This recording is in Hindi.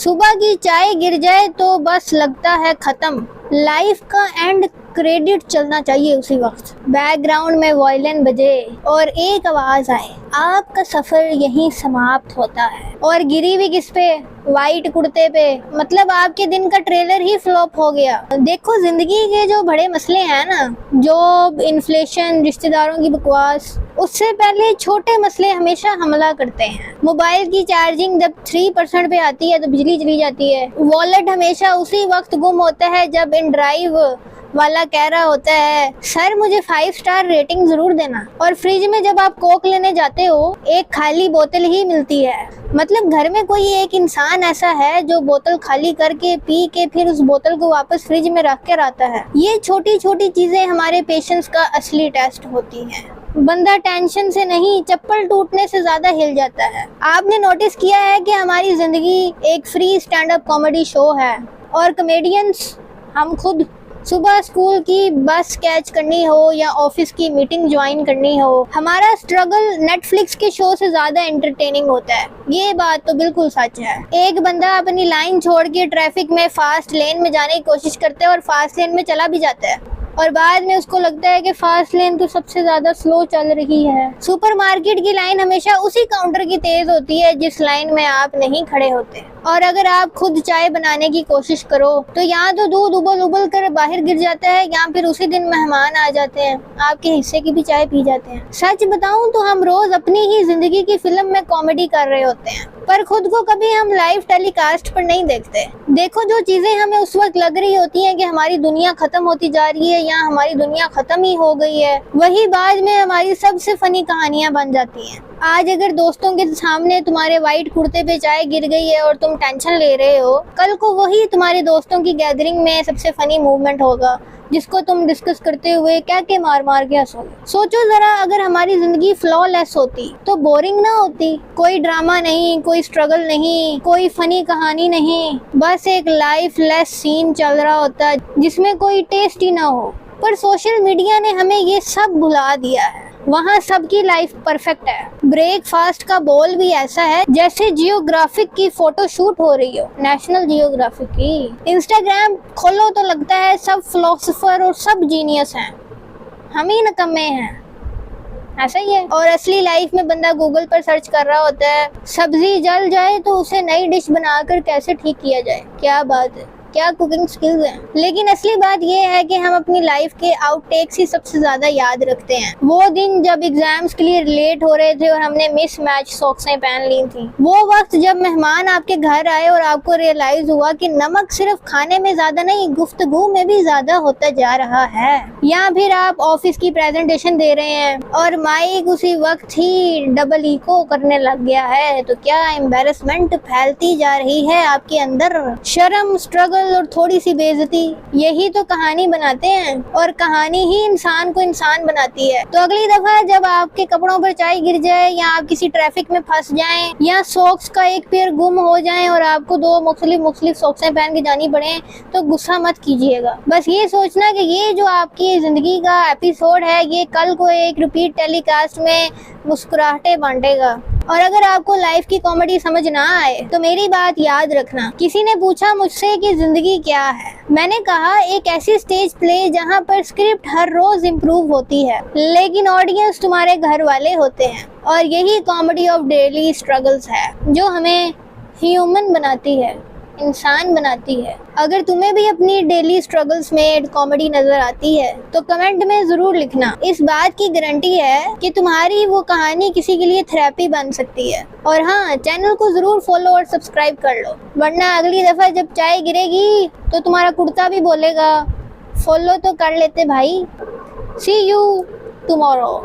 सुबह की चाय गिर जाए तो बस लगता है खत्म, लाइफ का एंड क्रेडिट चलना चाहिए उसी वक्त। बैकग्राउंड में वायलिन बजे और एक आवाज आए, आपका सफर यहीं समाप्त होता है। और गिरी भी किस पे? वाइट कुर्ते पे। मतलब आपके दिन का ट्रेलर ही फ्लॉप हो गया। देखो जिंदगी के जो बड़े मसले हैं ना, जॉब, इन्फ्लेशन, रिश्तेदारों की बकवास, उससे पहले छोटे मसले हमेशा हमला करते हैं। मोबाइल की चार्जिंग जब 3% पे आती है तो बिजली चली जाती है। वॉलेट हमेशा उसी वक्त गुम होता है जब इन ड्राइव वाला कह रहा होता है सर मुझे 5 स्टार रेटिंग जरूर देना। और फ्रिज में जब आप कोक लेने जाते हो एक खाली बोतल ही मिलती है। मतलब घर में कोई एक इंसान ऐसा है जो बोतल खाली करके पी के फिर उस बोतल को वापस फ्रिज में रख कर आता है। ये छोटी छोटी चीजें हमारे पेशेंस का असली टेस्ट होती हैं। बंदा टेंशन से नहीं, चप्पल टूटने से ज्यादा हिल जाता है। आपने नोटिस किया है कि हमारी जिंदगी एक free stand up comedy show है और कॉमेडियंस हम खुद। सुबह स्कूल की बस कैच करनी हो या ऑफिस की मीटिंग ज्वाइन करनी हो, हमारा स्ट्रगल नेटफ्लिक्स के शो से ज्यादा एंटरटेनिंग होता है। ये बात तो बिल्कुल सच है। एक बंदा अपनी लाइन छोड़ के ट्रैफिक में फास्ट लेन में जाने की कोशिश करता है और फास्ट लेन में चला भी जाता है और बाद में उसको लगता है कि फास्ट लेन तो सबसे ज्यादा स्लो चल रही है। सुपरमार्केट की लाइन हमेशा उसी काउंटर की तेज होती है जिस लाइन में आप नहीं खड़े होते। और अगर आप खुद चाय बनाने की कोशिश करो तो यहाँ तो दूध उबल उबल कर बाहर गिर जाता है या फिर उसी दिन मेहमान आ जाते हैं, आपके हिस्से की भी चाय पी जाते हैं। सच बताऊं तो हम रोज अपनी ही जिंदगी की फिल्म में कॉमेडी कर रहे होते हैं पर खुद को कभी हम लाइव टेलीकास्ट पर नहीं देखते। देखो जो चीजें हमें उस वक्त लग रही होती हैं कि हमारी दुनिया खत्म होती जा रही है या हमारी दुनिया खत्म ही हो गई है, वही बाद में हमारी सबसे फनी कहानियां बन जाती हैं। आज अगर दोस्तों के सामने तुम्हारे वाइट कुर्ते पे चाय गिर गई है और तुम टेंशन ले रहे हो, कल को वही तुम्हारे दोस्तों की गैदरिंग में सबसे फनी मूवमेंट होगा जिसको तुम डिस्कस करते हुए क्या के मार मार के हंसोगे। सोचो जरा अगर हमारी जिंदगी फ्लॉलेस होती तो बोरिंग ना होती। कोई ड्रामा नहीं, कोई स्ट्रगल नहीं, कोई फनी कहानी नहीं, बस एक लाइफ लेस सीन चल रहा होता जिसमें कोई टेस्ट ही ना हो। पर सोशल मीडिया ने हमें ये सब भुला दिया है। वहाँ सबकी लाइफ परफेक्ट है। ब्रेकफास्ट का बोल भी ऐसा है जैसे जियोग्राफिक की फोटो शूट हो रही हो, नेशनल जियोग्राफिक की। इंस्टाग्राम खोलो तो लगता है सब फिलोसोफर और सब जीनियस हैं, हम ही नकम्मे हैं। ऐसा ही है। और असली लाइफ में बंदा गूगल पर सर्च कर रहा होता है सब्जी जल जाए तो उसे नई डिश बनाकर कैसे ठीक किया जाए। क्या बात है, क्या कुकिंग स्किल्स हैं। लेकिन असली बात यह है कि हम अपनी लाइफ के आउटटेक्स ही सबसे ज्यादा याद रखते हैं। वो दिन जब एग्जाम्स के लिए लेट हो रहे थे और हमने मिस मैच सॉक्सें पहन ली थी, वो वक्त जब मेहमान आपके घर आए और आपको रियलाइज हुआ कि नमक सिर्फ खाने में ज्यादा नहीं गुफ्तगू में भी ज्यादा होता जा रहा है। या फिर आप ऑफिस की प्रेजेंटेशन दे रहे हैं और माइक उसी वक्त ही डबल इको करने लग गया है, तो क्या एम्बैरेसमेंट फैलती जा रही है आपके अंदर। शर्म, स्ट्रगल और थोड़ी सी बेइज्जती, यही तो कहानी बनाते हैं और कहानी ही इंसान को इंसान बनाती है। तो अगली दफा जब आपके कपड़ों पर चाय गिर जाए या आप किसी ट्रैफिक में फंस जाएं या सॉक्स का एक पेयर गुम हो जाए और आपको 2 मुख्तलिफ सॉक्सें पहन के जानी पड़े तो गुस्सा मत कीजिएगा। बस ये सोचना कि ये जो आपकी जिंदगी का एपिसोड है ये कल को एक रिपीट टेलीकास्ट में मुस्कुराहटें बांटेगा। और अगर आपको लाइफ की कॉमेडी समझ ना आए तो मेरी बात याद रखना। किसी ने पूछा मुझसे कि जिंदगी क्या है, मैंने कहा एक ऐसी स्टेज प्ले जहां पर स्क्रिप्ट हर रोज इम्प्रूव होती है लेकिन ऑडियंस तुम्हारे घर वाले होते हैं। और यही कॉमेडी ऑफ डेली स्ट्रगल्स है जो हमें ह्यूमन बनाती है, इंसान बनाती है। अगर तुम्हें भी अपनी डेली स्ट्रगल्स में कॉमेडी नजर आती है तो कमेंट में जरूर लिखना। इस बात की गारंटी है कि तुम्हारी वो कहानी किसी के लिए थेरेपी बन सकती है। और हाँ, चैनल को जरूर फॉलो और सब्सक्राइब कर लो, वरना अगली दफा जब चाय गिरेगी तो तुम्हारा कुर्ता भी बोलेगा फॉलो तो कर लेते भाई। सी यू टुमारो।